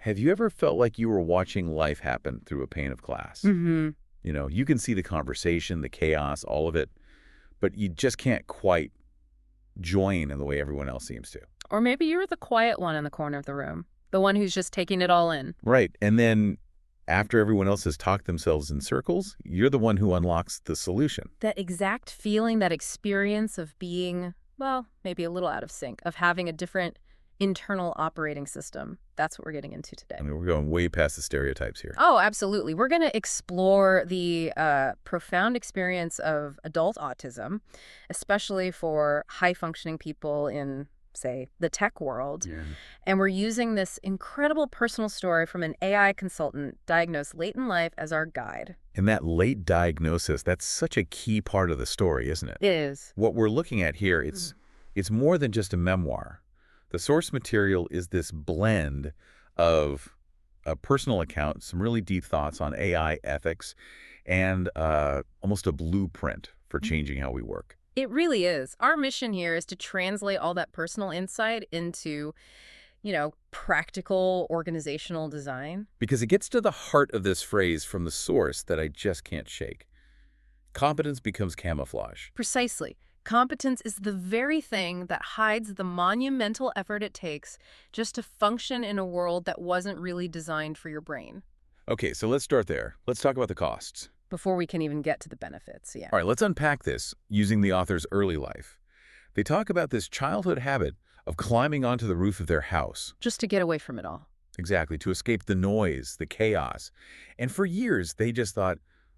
Have you ever felt like you were watching life happen through a pane of glass? Mm-hmm. You can see the conversation, the chaos, all of it, but you just can't quite join in the way everyone else seems to. Or maybe you're the quiet one in the corner of the room, the one who's just taking it all in. Right. And then after everyone else has talked themselves in circles, you're the one who unlocks the solution. That exact feeling, that experience of being, well, maybe a little out of sync, of having a different internal operating system. That's what we're getting into today. I mean, we're going way past the stereotypes here. Oh, absolutely. We're going to explore the profound experience of adult autism, especially for high-functioning people in, say, the tech world. Yeah. And we're using this incredible personal story from an AI consultant diagnosed late in life as our guide. And that late diagnosis, that's such a key part of the story, isn't it? It is. What we're looking at here, it's more than just a memoir. The source material is this blend of a personal account, some really deep thoughts on AI ethics, and almost a blueprint for changing how we work. It really is. Our mission here is to translate all that personal insight into, practical organizational design. Because it gets to the heart of this phrase from the source that I just can't shake. Competence becomes camouflage. Precisely. Competence is the very thing that hides the monumental effort it takes just to function in a world that wasn't really designed for your brain. Okay, so let's start there. Let's talk about the costs. Before we can even get to the benefits, yeah. All right, let's unpack this using the author's early life. They talk about this childhood habit of climbing onto the roof of their house. Just to get away from it all. Exactly, to escape the noise, the chaos. And for years, they just thought,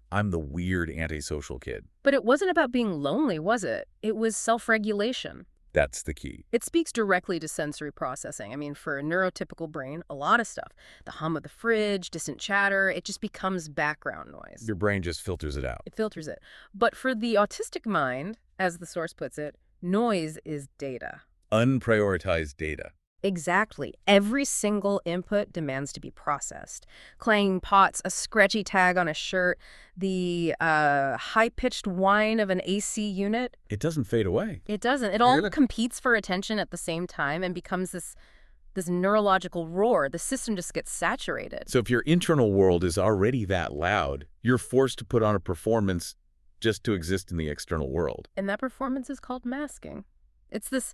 I'm the weird antisocial kid. But it wasn't about being lonely, was it? It was self-regulation. That's the key. It speaks directly to sensory processing. I mean, for a neurotypical brain, a lot of stuff. The hum of the fridge, distant chatter, it just becomes background noise. Your brain just filters it out. It filters it. But for the autistic mind, as the source puts it, noise is data. Unprioritized data. Exactly. Every single input demands to be processed. Clanging pots, a scratchy tag on a shirt, the high-pitched whine of an AC unit. It doesn't fade away. It doesn't. It all competes for attention at the same time and becomes this neurological roar. The system just gets saturated. So if your internal world is already that loud, you're forced to put on a performance just to exist in the external world. And that performance is called masking. It's this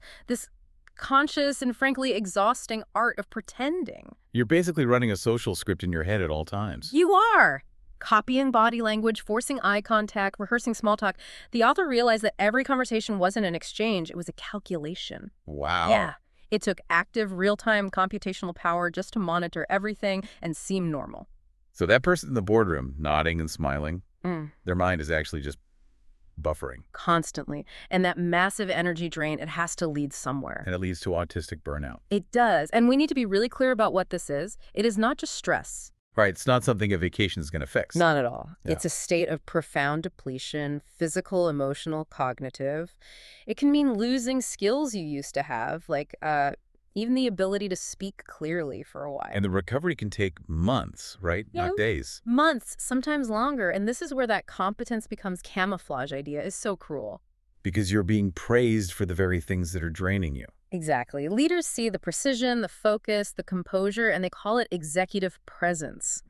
conscious and frankly exhausting art of pretending. You're basically running a social script in your head at all times. You are! Copying body language, forcing eye contact, rehearsing small talk. The author realized that every conversation wasn't an exchange, it was a calculation. Wow. Yeah. It took active, real-time computational power just to monitor everything and seem normal. So that person in the boardroom, nodding and smiling, their mind is actually just buffering. Constantly. And that massive energy drain, it has to lead somewhere. And it leads to autistic burnout. It does. And we need to be really clear about what this is. It is not just stress. Right, it's not something a vacation is going to fix. Not at all. Yeah. It's a state of profound depletion, physical, emotional, cognitive. It can mean losing skills you used to have, like even the ability to speak clearly for a while. And the recovery can take months, right? Yeah. Not days. Months, sometimes longer. And this is where that competence becomes camouflage idea is so cruel. Because you're being praised for the very things that are draining you. Exactly. Leaders see the precision, the focus, the composure, and they call it executive presence.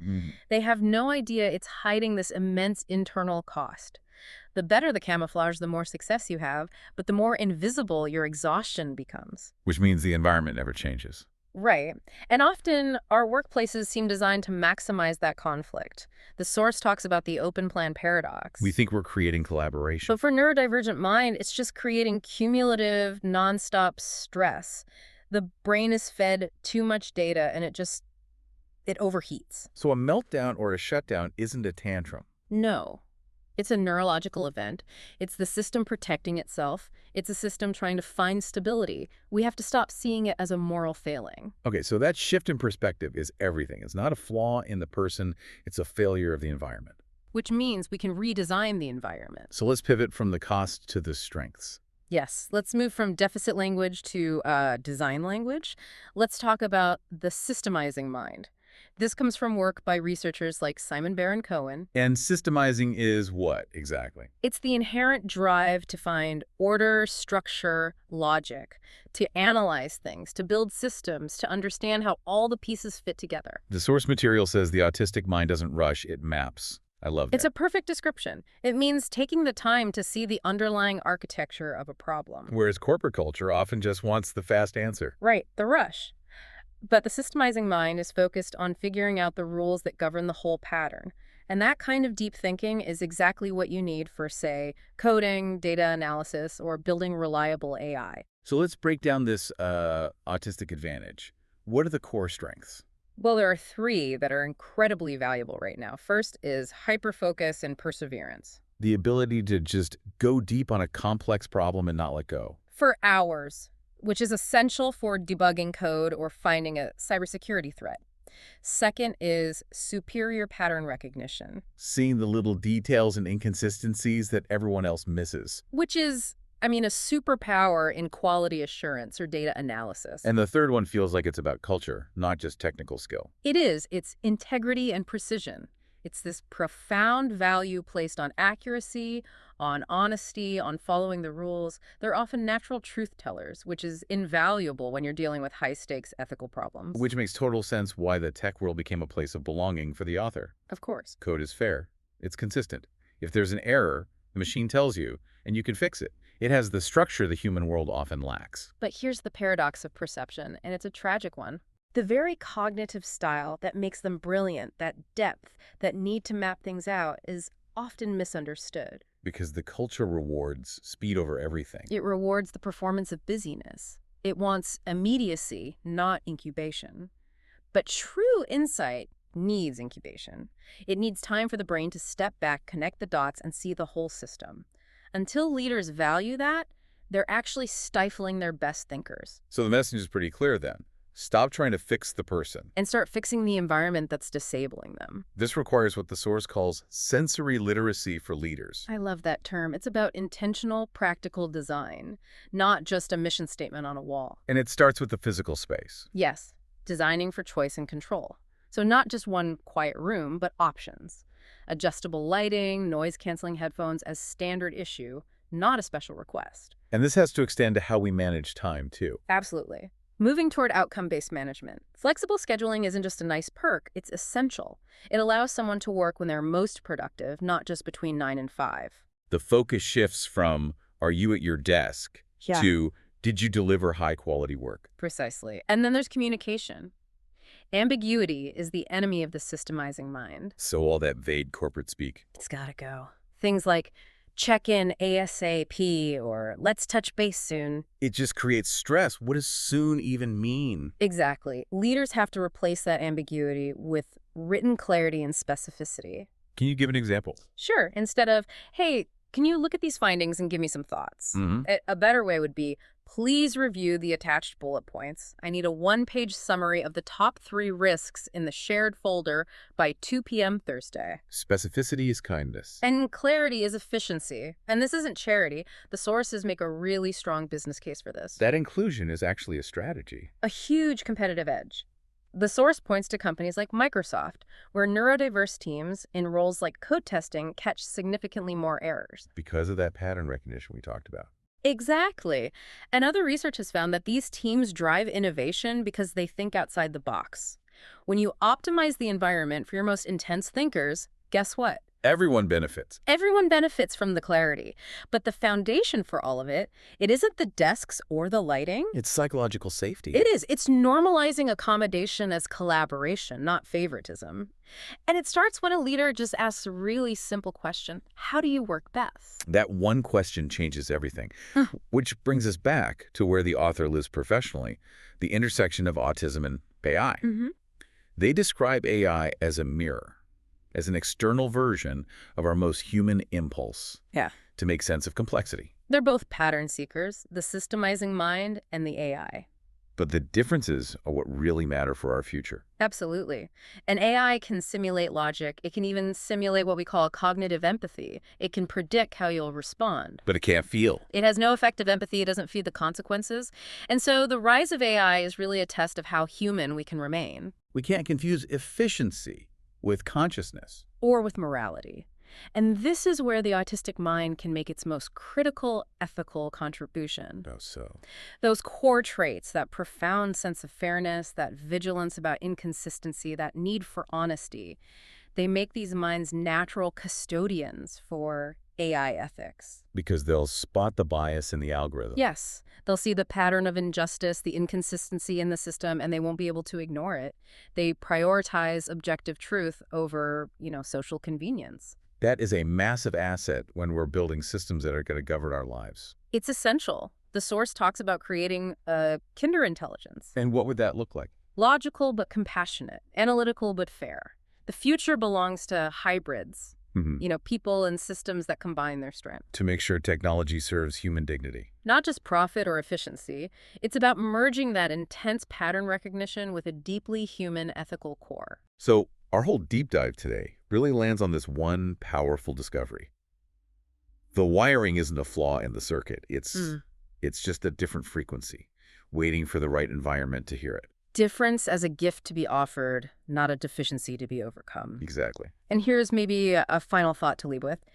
They have no idea it's hiding this immense internal cost. The better the camouflage, the more success you have, but the more invisible your exhaustion becomes. Which means the environment never changes. Right. And often our workplaces seem designed to maximize that conflict. The source talks about the open plan paradox. We think we're creating collaboration. But for neurodivergent mind, it's just creating cumulative, nonstop stress. The brain is fed too much data and it overheats. So a meltdown or a shutdown isn't a tantrum. No. It's a neurological event. It's the system protecting itself. It's a system trying to find stability. We have to stop seeing it as a moral failing. Okay, so that shift in perspective is everything. It's not a flaw in the person. It's a failure of the environment. Which means we can redesign the environment. So let's pivot from the cost to the strengths. Yes, let's move from deficit language to design language. Let's talk about the systemizing mind. This comes from work by researchers like Simon Baron-Cohen. And systemizing is what, exactly? It's the inherent drive to find order, structure, logic, to analyze things, to build systems, to understand how all the pieces fit together. The source material says the autistic mind doesn't rush, it maps. I love that. It's a perfect description. It means taking the time to see the underlying architecture of a problem. Whereas corporate culture often just wants the fast answer. Right, the rush. But the systemizing mind is focused on figuring out the rules that govern the whole pattern. And that kind of deep thinking is exactly what you need for, say, coding, data analysis, or building reliable AI. So let's break down this autistic advantage. What are the core strengths? Well, there are three that are incredibly valuable right now. First is hyperfocus and perseverance. The ability to just go deep on a complex problem and not let go. For hours, which is essential for debugging code or finding a cybersecurity threat. Second is superior pattern recognition. Seeing the little details and inconsistencies that everyone else misses. Which is, a superpower in quality assurance or data analysis. And the third one feels like it's about culture, not just technical skill. It is. It's integrity and precision. It's this profound value placed on accuracy, on honesty, on following the rules. They're often natural truth tellers, which is invaluable when you're dealing with high-stakes ethical problems. Which makes total sense why the tech world became a place of belonging for the author. Of course. Code is fair. It's consistent. If there's an error, the machine tells you, and you can fix it. It has the structure the human world often lacks. But here's the paradox of perception, and it's a tragic one. The very cognitive style that makes them brilliant, that depth, that need to map things out, is often misunderstood. Because the culture rewards speed over everything. It rewards the performance of busyness. It wants immediacy, not incubation. But true insight needs incubation. It needs time for the brain to step back, connect the dots, and see the whole system. Until leaders value that, they're actually stifling their best thinkers. So the message is pretty clear then. Stop trying to fix the person. And start fixing the environment that's disabling them. This requires what the source calls sensory literacy for leaders. I love that term. It's about intentional, practical design, not just a mission statement on a wall. And it starts with the physical space. Yes, designing for choice and control. So not just one quiet room, but options. Adjustable lighting, noise-canceling headphones as standard issue, not a special request. And this has to extend to how we manage time, too. Absolutely. Moving toward outcome-based management. Flexible scheduling isn't just a nice perk, it's essential. It allows someone to work when they're most productive, not just between 9 and 5. The focus shifts from, are you at your desk, to, did you deliver high-quality work? Precisely. And then there's communication. Ambiguity is the enemy of the systemizing mind. So all that vague corporate speak. It's gotta go. Things like, check in ASAP, or let's touch base soon. It just creates stress. What does soon even mean? Exactly. Leaders have to replace that ambiguity with written clarity and specificity. Can you give an example? Sure. Instead of, hey, can you look at these findings and give me some thoughts? A better way would be, please review the attached bullet points. I need a one-page summary of the top 3 risks in the shared folder by 2 p.m. Thursday. Specificity is kindness. And clarity is efficiency. And this isn't charity. The sources make a really strong business case for this. That inclusion is actually a strategy. A huge competitive edge. The source points to companies like Microsoft, where neurodiverse teams in roles like code testing catch significantly more errors. Because of that pattern recognition we talked about. Exactly. And other research has found that these teams drive innovation because they think outside the box. When you optimize the environment for your most intense thinkers, guess what? Everyone benefits. Everyone benefits from the clarity. But the foundation for all of it, it isn't the desks or the lighting. It's psychological safety. It is. It's normalizing accommodation as collaboration, not favoritism. And it starts when a leader just asks a really simple question: how do you work best? That one question changes everything. Which brings us back to where the author lives professionally, the intersection of autism and AI. They describe AI as a mirror, as an external version of our most human impulse to make sense of complexity. They're both pattern seekers, the systemizing mind and the AI. But the differences are what really matter for our future. Absolutely. An AI can simulate logic. It can even simulate what we call cognitive empathy. It can predict how you'll respond. But it can't feel. It has no effective empathy. It doesn't feed the consequences. And so the rise of AI is really a test of how human we can remain. We can't confuse efficiency with consciousness. Or with morality. And this is where the autistic mind can make its most critical ethical contribution. Oh, so. Those core traits, that profound sense of fairness, that vigilance about inconsistency, that need for honesty, they make these minds natural custodians for AI ethics. Because they'll spot the bias in the algorithm. Yes, they'll see the pattern of injustice, the inconsistency in the system, and they won't be able to ignore it. They prioritize objective truth over, social convenience. That is a massive asset when we're building systems that are going to govern our lives. It's essential. The source talks about creating a kinder intelligence. And what would that look like? Logical but compassionate, analytical but fair. The future belongs to hybrids, people and systems that combine their strength. To make sure technology serves human dignity. Not just profit or efficiency. It's about merging that intense pattern recognition with a deeply human ethical core. So our whole deep dive today really lands on this one powerful discovery. The wiring isn't a flaw in the circuit. It's just a different frequency, waiting for the right environment to hear it. Difference as a gift to be offered, not a deficiency to be overcome. Exactly. And here's maybe a final thought to leave with.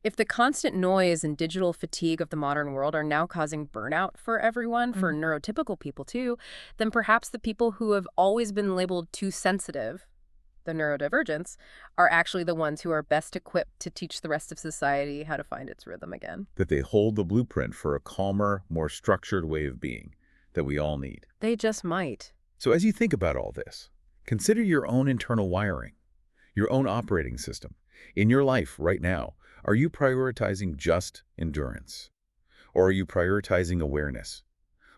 If the constant noise and digital fatigue of the modern world are now causing burnout for everyone, for neurotypical people too, then perhaps the people who have always been labeled too sensitive, the neurodivergents, are actually the ones who are best equipped to teach the rest of society how to find its rhythm again. That they hold the blueprint for a calmer, more structured way of being that we all need. They just might. So as you think about all this, consider your own internal wiring, your own operating system. In your life right now, are you prioritizing just endurance? Or are you prioritizing awareness?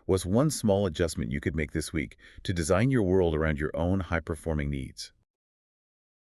What's one small adjustment you could make this week to design your world around your own high-performing needs?